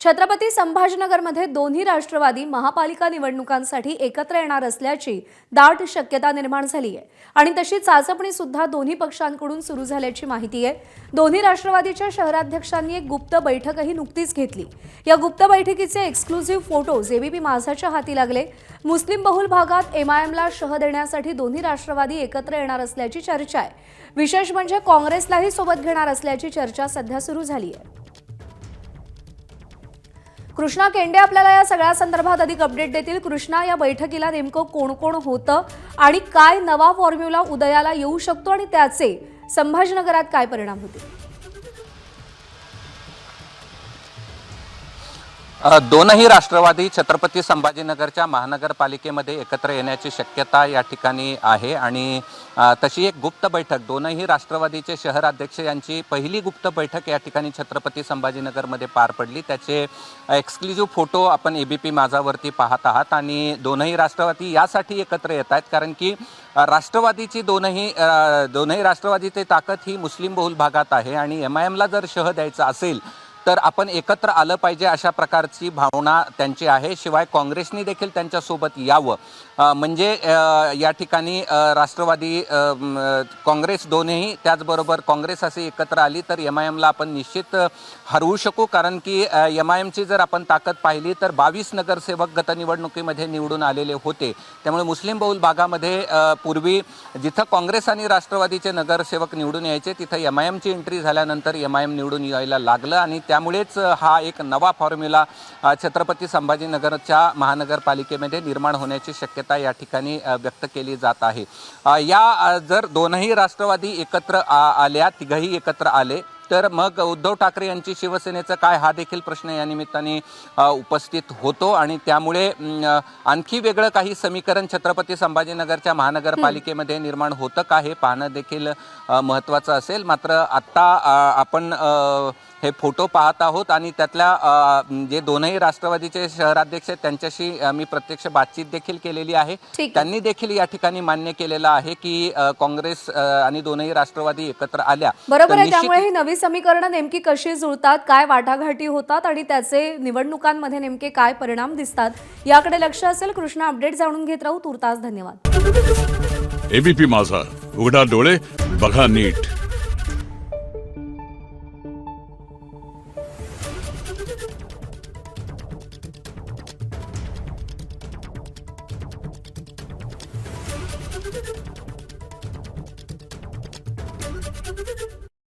छत्रपती संभाजीनगरमध्ये दोन्ही राष्ट्रवादी महापालिका निवडणुकांसाठी एकत्र येणार असल्याची दाट शक्यता निर्माण झाली आहे आणि तशी चाचपणी सुद्धा दोन्ही पक्षांकडून सुरू झाल्याची माहिती आहे। दोन्ही राष्ट्रवादीच्या शहराध्यक्षांनी एक गुप्त बैठकही नुकतीच घेतली। या गुप्त बैठकीचे एक्सक्लुझिव्ह फोटोज एबीपी माझाच्या हाती लागले। मुस्लिम बहुल भागात एमआयएमला शह देण्यासाठी दोन्ही राष्ट्रवादी एकत्र येणार असल्याची चर्चा आहे। विशेष म्हणजे काँग्रेसलाही सोबत घेणार असल्याची चर्चा सध्या सुरू झाली आहे। कृष्णा केंडे आपल्याला या सगळ्या संदर्भात अधिक अपडेट देतील। कृष्णा, या बैठकीला नेमकं कोण कोण होतं आणि काय नवा फॉर्म्युला उदयाला येऊ शकतो आणि त्याचे संभाजीनगरात काय परिणाम होतील? दोनही राष्ट्रवादी छत्रपती संभाजीनगरच्या महानगरपालिकेमध्ये एकत्र येण्याची शक्यता या ठिकाणी आहे आणि तशी एक गुप्त बैठक दोनही राष्ट्रवादीचे शहराध्यक्ष यांची पहिली गुप्त बैठक या ठिकाणी छत्रपती संभाजीनगरमध्ये पार पडली। त्याचे एक्सक्लुझिव्ह फोटो आपण एबीपी माझावरती पाहत आहात आणि दोनही राष्ट्रवादी यासाठी एकत्र येत आहेत कारण की राष्ट्रवादीची दोनही राष्ट्रवादीची ताकद ही मुस्लिम बहुल भागात आहे आणि एमआयएमला जर शह द्यायचा असेल तर आपण एकत्र आलं पाहिजे अशा प्रकारची भावना त्यांची आहे। शिवाय काँग्रेसने देखील त्यांच्यासोबत यावं म्हणजे या ठिकाणी राष्ट्रवादी काँग्रेस दोन्ही त्याचबरोबर काँग्रेस असे एकत्र आली तर एमआयएमला आपण निश्चित हरवू शकू कारण की एमआयएमची जर आपण ताकद पाहिली तर 22 नगरसेवक गत निवडणुकीमध्ये निवडून आलेले होते। त्यामुळे मुस्लिम बहुल भागामध्ये पूर्वी जिथं काँग्रेस आणि राष्ट्रवादीचे नगरसेवक निवडून यायचे तिथं एमआयएमची एंट्री झाल्यानंतर एमआयएम निवडून यायला लागलं आणि त्यामुळेच हा एक नवा फॉर्म्युला छत्रपती संभाजीनगरच्या महानगरपालिकेमध्ये निर्माण होण्याची शक्यता या ठिकाणी व्यक्त केली जात आहे। या जर दोनही राष्ट्रवादी एकत्र आल्या, तिघही एकत्र आले तर मग उद्धव ठाकरे यांची शिवसेनेचं काय हा देखील प्रश्न या निमित्ताने उपस्थित होतो आणि त्यामुळे आणखी वेगळं काही समीकरण छत्रपती संभाजीनगरच्या महानगरपालिकेमध्ये निर्माण होतं का हे पाहणं देखील महत्त्वाचं असेल। मात्र आत्ता आपण हे फोटो पाहत आहोत आणि त्यातल्या जे दोनही राष्ट्रवादीचे शहराध्यक्ष त्यांच्याशी मी प्रत्यक्ष बातचीत देखील केलेली आहे। त्यांनी देखील या ठिकाणी मान्य केलेलं आहे की काँग्रेस आणि दोनही राष्ट्रवादी एकत्र आल्या बरोबर आहे। त्यामुळे ही नवी समीकरणं नेमकी कशी जुळतात, काय वाटाघाटी होतात आणि त्याचे निवडणुकांमध्ये नेमके काय परिणाम दिसतात याकडे लक्ष असेल। कृष्णा, अपडेट जाणून घेत राहू। तुर्तास धन्यवाद। एबीपी माझा, उघडा डोळे बघा नीट।